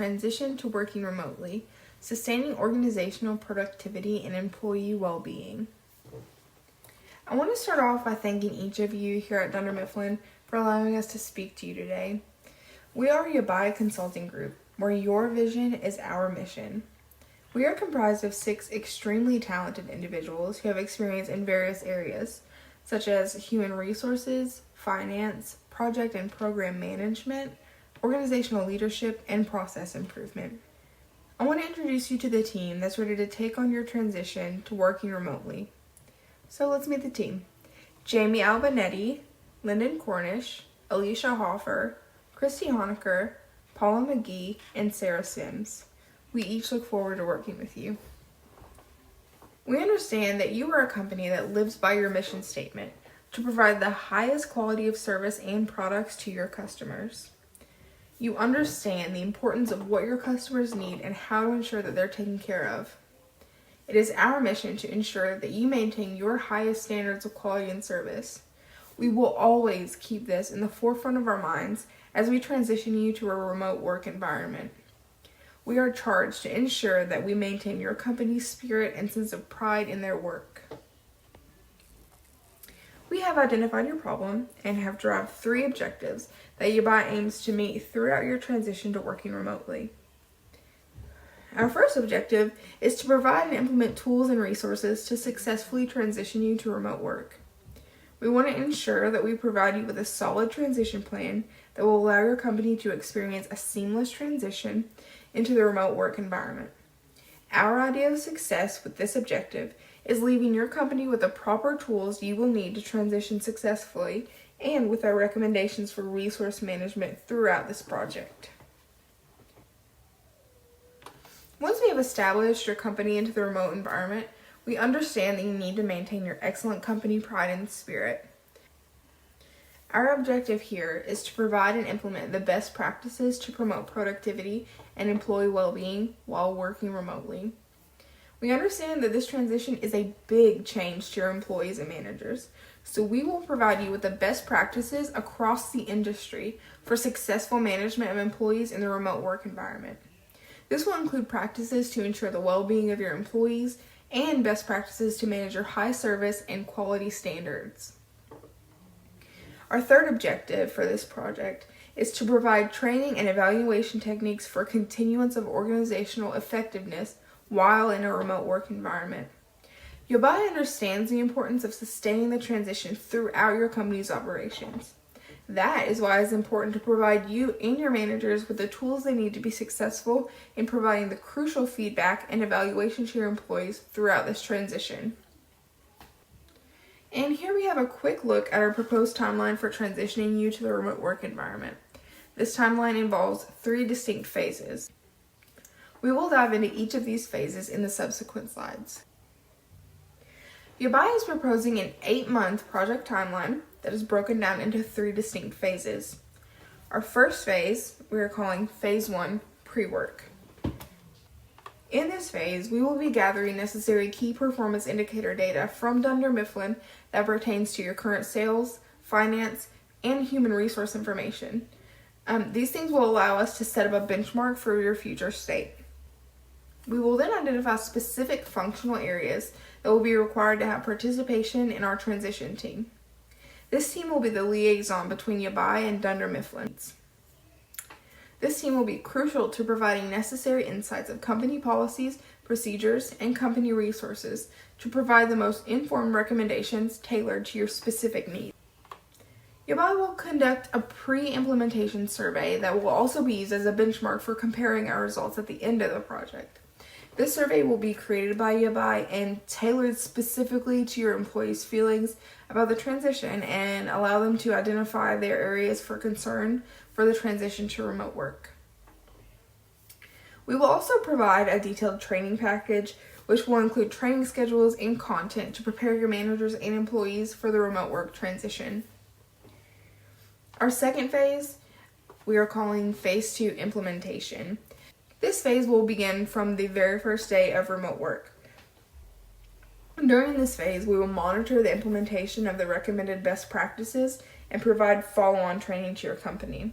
transition to working remotely, sustaining organizational productivity and employee well-being. I want to start off by thanking each of you here at Dunder Mifflin for allowing us to speak to you today. We are Yabai Consulting Group, where your vision is our mission. We are comprised of 6 extremely talented individuals who have experience in various areas, such as human resources, finance, project and program management, organizational leadership, and process improvement. I want to introduce you to the team that's ready to take on your transition to working remotely. So let's meet the team. Jamie Albanetti, Lyndon Cornish, Alicia Hoffer, Christy Honecker, Paula McGee, and Sarah Sims. We each look forward to working with you. We understand that you are a company that lives by your mission statement to provide the highest quality of service and products to your customers. You understand the importance of what your customers need and how to ensure that they're taken care of. It is our mission to ensure that you maintain your highest standards of quality and service. We will always keep this in the forefront of our minds as we transition you to a remote work environment. We are charged to ensure that we maintain your company's spirit and sense of pride in their work. We have identified your problem and have derived 3 objectives that Yabai aims to meet throughout your transition to working remotely. Our first objective is to provide and implement tools and resources to successfully transition you to remote work. We want to ensure that we provide you with a solid transition plan that will allow your company to experience a seamless transition into the remote work environment. Our idea of success with this objective is leaving your company with the proper tools you will need to transition successfully and with our recommendations for resource management throughout this project. Once we have established your company into the remote environment, we understand that you need to maintain your excellent company pride and spirit. Our objective here is to provide and implement the best practices to promote productivity and employee well-being while working remotely. We understand that this transition is a big change to your employees and managers, so we will provide you with the best practices across the industry for successful management of employees in the remote work environment. This will include practices to ensure the well-being of your employees and best practices to manage your high service and quality standards. Our third objective for this project is to provide training and evaluation techniques for continuance of organizational effectiveness while in a remote work environment. Yabai understands the importance of sustaining the transition throughout your company's operations. That is why it's important to provide you and your managers with the tools they need to be successful in providing the crucial feedback and evaluation to your employees throughout this transition. And here we have a quick look at our proposed timeline for transitioning you to the remote work environment. This timeline involves 3 distinct phases. We will dive into each of these phases in the subsequent slides. Yabai is proposing an 8-month project timeline that is broken down into 3 distinct phases. Our first phase, we are calling Phase 1, Pre-Work. In this phase, we will be gathering necessary key performance indicator data from Dunder Mifflin that pertains to your current sales, finance, and human resource information. These things will allow us to set up a benchmark for your future state. We will then identify specific functional areas that will be required to have participation in our transition team. This team will be the liaison between Yabai and Dunder Mifflin. This team will be crucial to providing necessary insights of company policies, procedures, and company resources to provide the most informed recommendations tailored to your specific needs. Yabai will conduct a pre-implementation survey that will also be used as a benchmark for comparing our results at the end of the project. This survey will be created by Yabai and tailored specifically to your employees' feelings about the transition and allow them to identify their areas for concern for the transition to remote work. We will also provide a detailed training package which will include training schedules and content to prepare your managers and employees for the remote work transition. Our second phase, we are calling Phase 2 Implementation. This phase will begin from the very first day of remote work. During this phase, we will monitor the implementation of the recommended best practices and provide follow-on training to your company.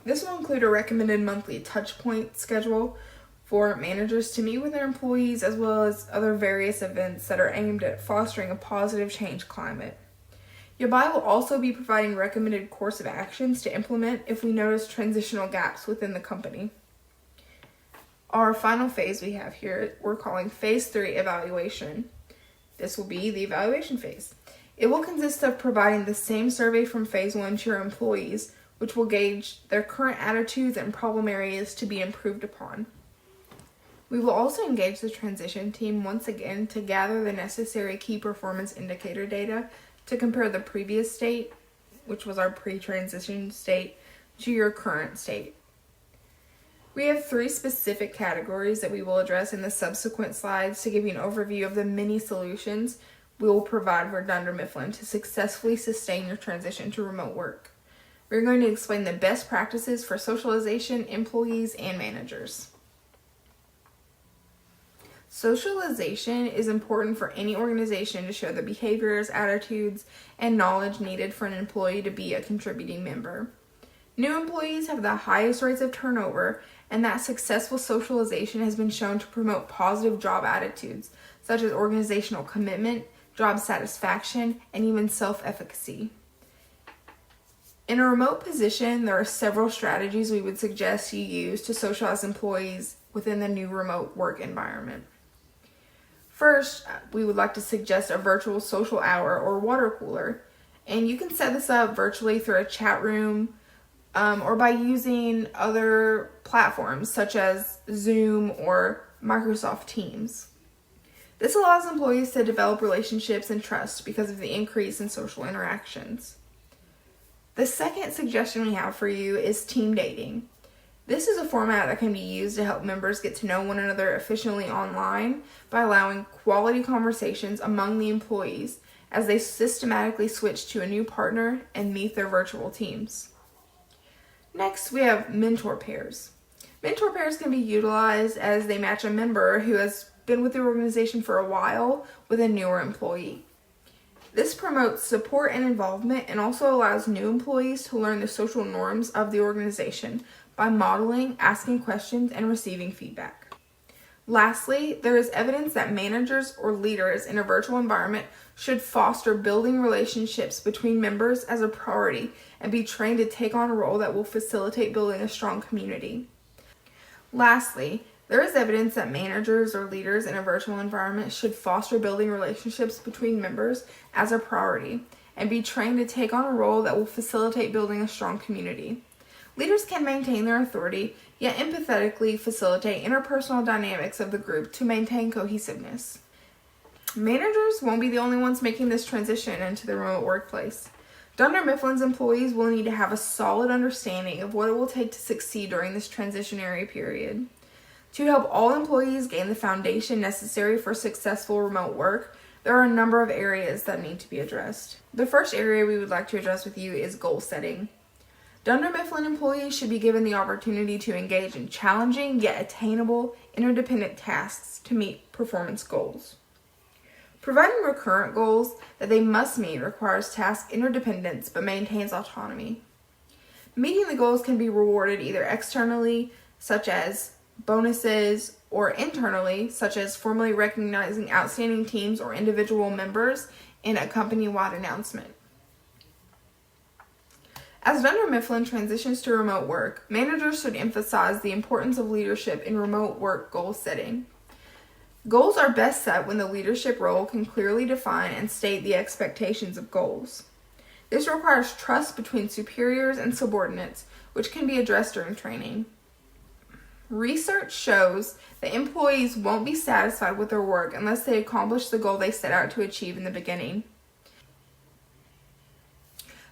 This will include a recommended monthly touch point schedule for managers to meet with their employees, as well as other various events that are aimed at fostering a positive change climate. Yabai will also be providing recommended course of actions to implement if we notice transitional gaps within the company. Our final phase we have here, we're calling Phase 3 Evaluation. This will be the evaluation phase. It will consist of providing the same survey from Phase 1 to your employees, which will gauge their current attitudes and problem areas to be improved upon. We will also engage the transition team once again to gather the necessary key performance indicator data to compare the previous state, which was our pre-transition state, to your current state. We have 3 specific categories that we will address in the subsequent slides to give you an overview of the many solutions we will provide for Dunder Mifflin to successfully sustain your transition to remote work. We're going to explain the best practices for socialization, employees, and managers. Socialization is important for any organization to show the behaviors, attitudes, and knowledge needed for an employee to be a contributing member. New employees have the highest rates of turnover, and that successful socialization has been shown to promote positive job attitudes, such as organizational commitment, job satisfaction, and even self-efficacy. In a remote position, there are several strategies we would suggest you use to socialize employees within the new remote work environment. First, we would like to suggest a virtual social hour or water cooler, and you can set this up virtually through a chat room or by using other platforms such as Zoom or Microsoft Teams. This allows employees to develop relationships and trust because of the increase in social interactions. The second suggestion we have for you is team dating. This is a format that can be used to help members get to know one another efficiently online by allowing quality conversations among the employees as they systematically switch to a new partner and meet their virtual teams. Next, we have mentor pairs. Mentor pairs can be utilized as they match a member who has been with the organization for a while with a newer employee. This promotes support and involvement and also allows new employees to learn the social norms of the organization by modeling, asking questions, and receiving feedback. Lastly, there is evidence that managers or leaders in a virtual environment should foster building relationships between members as a priority and be trained to take on a role that will facilitate building a strong community. Lastly, there is evidence that managers or leaders in a virtual environment should foster building relationships between members as a priority and be trained to take on a role that will facilitate building a strong community. Leaders can maintain their authority, yet empathetically facilitate interpersonal dynamics of the group to maintain cohesiveness. Managers won't be the only ones making this transition into the remote workplace. Dunder Mifflin's employees will need to have a solid understanding of what it will take to succeed during this transitionary period. To help all employees gain the foundation necessary for successful remote work, there are a number of areas that need to be addressed. The first area we would like to address with you is goal setting. Dunder Mifflin employees should be given the opportunity to engage in challenging yet attainable interdependent tasks to meet performance goals. Providing recurrent goals that they must meet requires task interdependence but maintains autonomy. Meeting the goals can be rewarded either externally, such as bonuses, or internally, such as formally recognizing outstanding teams or individual members in a company-wide announcement. As Dunder Mifflin transitions to remote work, managers should emphasize the importance of leadership in remote work goal setting. Goals are best set when the leadership role can clearly define and state the expectations of goals. This requires trust between superiors and subordinates, which can be addressed during training. Research shows that employees won't be satisfied with their work unless they accomplish the goal they set out to achieve in the beginning.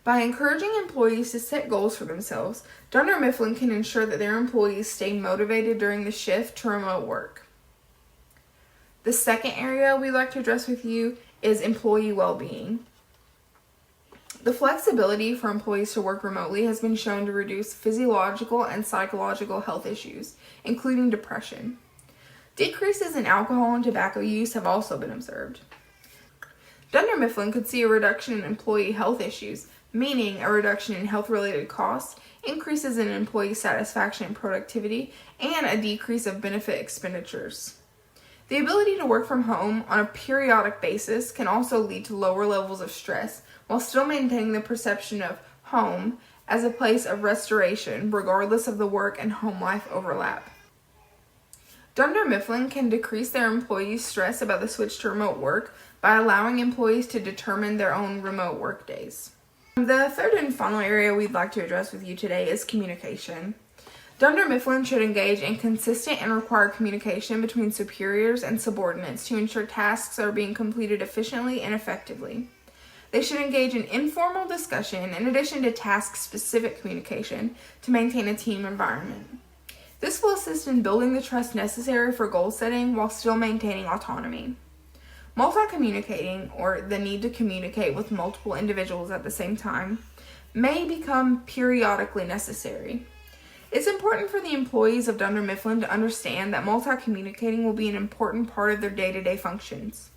By encouraging employees to set goals for themselves, Dunder Mifflin can ensure that their employees stay motivated during the shift to remote work. The second area we'd like to address with you is employee well-being. The flexibility for employees to work remotely has been shown to reduce physiological and psychological health issues, including depression. Decreases in alcohol and tobacco use have also been observed. Dunder Mifflin could see a reduction in employee health issues meaning a reduction in health-related costs, increases in employee satisfaction and productivity, and a decrease of benefit expenditures. The ability to work from home on a periodic basis can also lead to lower levels of stress while still maintaining the perception of home as a place of restoration regardless of the work and home life overlap. Dunder Mifflin can decrease their employees' stress about the switch to remote work by allowing employees to determine their own remote work days. The third and final area we'd like to address with you today is communication. Dunder Mifflin should engage in consistent and required communication between superiors and subordinates to ensure tasks are being completed efficiently and effectively. They should engage in informal discussion in addition to task-specific communication to maintain a team environment. This will assist in building the trust necessary for goal setting while still maintaining autonomy. Multi-communicating, or the need to communicate with multiple individuals at the same time, may become periodically necessary. It's important for the employees of Dunder Mifflin to understand that multi-communicating will be an important part of their day-to-day functions.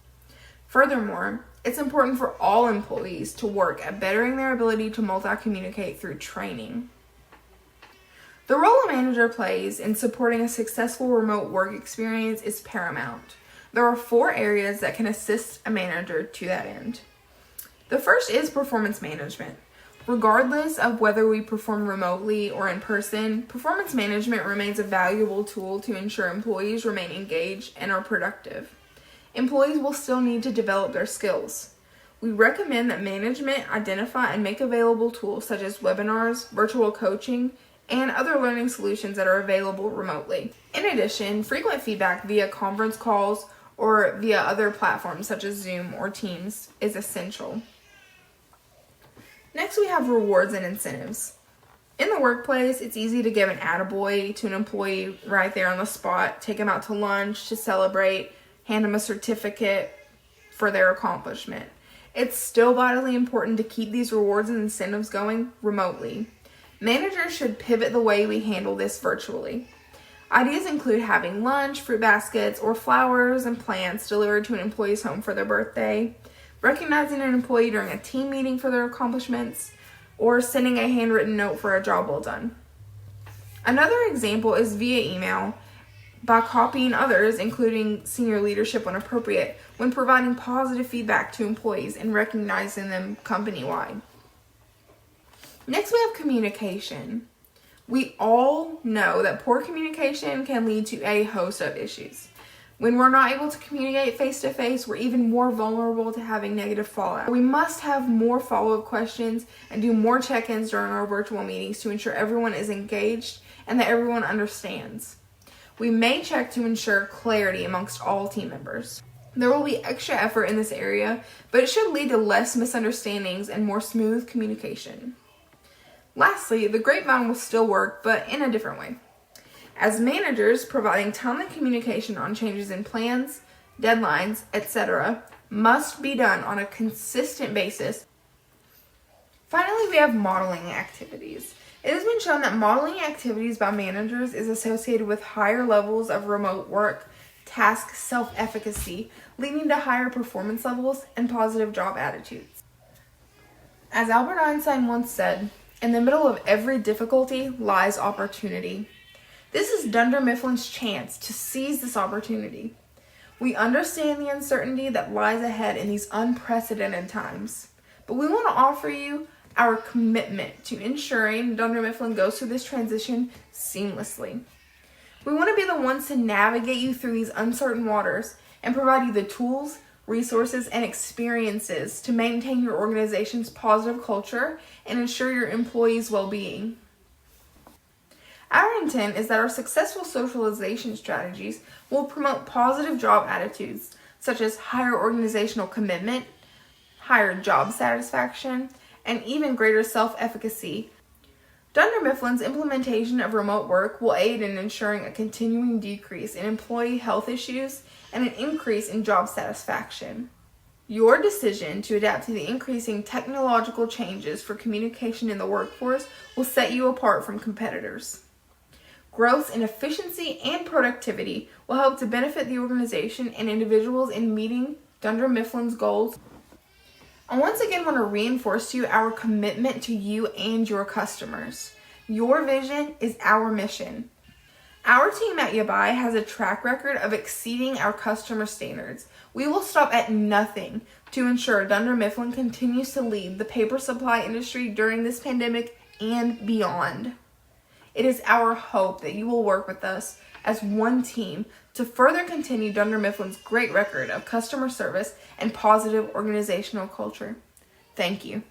Furthermore, it's important for all employees to work at bettering their ability to multi-communicate through training. The role a manager plays in supporting a successful remote work experience is paramount. There are 4 areas that can assist a manager to that end. The first is performance management. Regardless of whether we perform remotely or in person, performance management remains a valuable tool to ensure employees remain engaged and are productive. Employees will still need to develop their skills. We recommend that management identify and make available tools such as webinars, virtual coaching, and other learning solutions that are available remotely. In addition, frequent feedback via conference calls or via other platforms such as Zoom or Teams is essential. Next, we have rewards and incentives. In the workplace, it's easy to give an attaboy to an employee right there on the spot, take them out to lunch to celebrate, hand them a certificate for their accomplishment. It's still vitally important to keep these rewards and incentives going remotely. Managers should pivot the way we handle this virtually. Ideas include having lunch, fruit baskets, or flowers and plants delivered to an employee's home for their birthday, recognizing an employee during a team meeting for their accomplishments, or sending a handwritten note for a job well done. Another example is via email by copying others, including senior leadership when appropriate, when providing positive feedback to employees and recognizing them company-wide. Next, we have communication. We all know that poor communication can lead to a host of issues. When we're not able to communicate face-to-face, we're even more vulnerable to having negative fallout. We must have more follow-up questions and do more check-ins during our virtual meetings to ensure everyone is engaged and that everyone understands. We may check to ensure clarity amongst all team members. There will be extra effort in this area, but it should lead to less misunderstandings and more smooth communication. Lastly, the grapevine will still work, but in a different way. As managers, providing timely communication on changes in plans, deadlines, etc. must be done on a consistent basis. Finally, we have modeling activities. It has been shown that modeling activities by managers is associated with higher levels of remote work, task self-efficacy, leading to higher performance levels and positive job attitudes. As Albert Einstein once said, "In the middle of every difficulty lies opportunity." This is Dunder Mifflin's chance to seize this opportunity. We understand the uncertainty that lies ahead in these unprecedented times, but we want to offer you our commitment to ensuring Dunder Mifflin goes through this transition seamlessly. We want to be the ones to navigate you through these uncertain waters and provide you the tools, resources, and experiences to maintain your organization's positive culture and ensure your employees' well-being. Our intent is that our successful socialization strategies will promote positive job attitudes, such as higher organizational commitment, higher job satisfaction, and even greater self-efficacy. Dunder Mifflin's implementation of remote work will aid in ensuring a continuing decrease in employee health issues and an increase in job satisfaction. Your decision to adapt to the increasing technological changes for communication in the workforce will set you apart from competitors. Growth in efficiency and productivity will help to benefit the organization and individuals in meeting Dunder Mifflin's goals. I once again want to reinforce to you our commitment to you and your customers. Your vision is our mission. Our team at Yabai has a track record of exceeding our customer standards. We will stop at nothing to ensure Dunder Mifflin continues to lead the paper supply industry during this pandemic and beyond. It is our hope that you will work with us as one team to further continue Dunder Mifflin's great record of customer service and positive organizational culture. Thank you.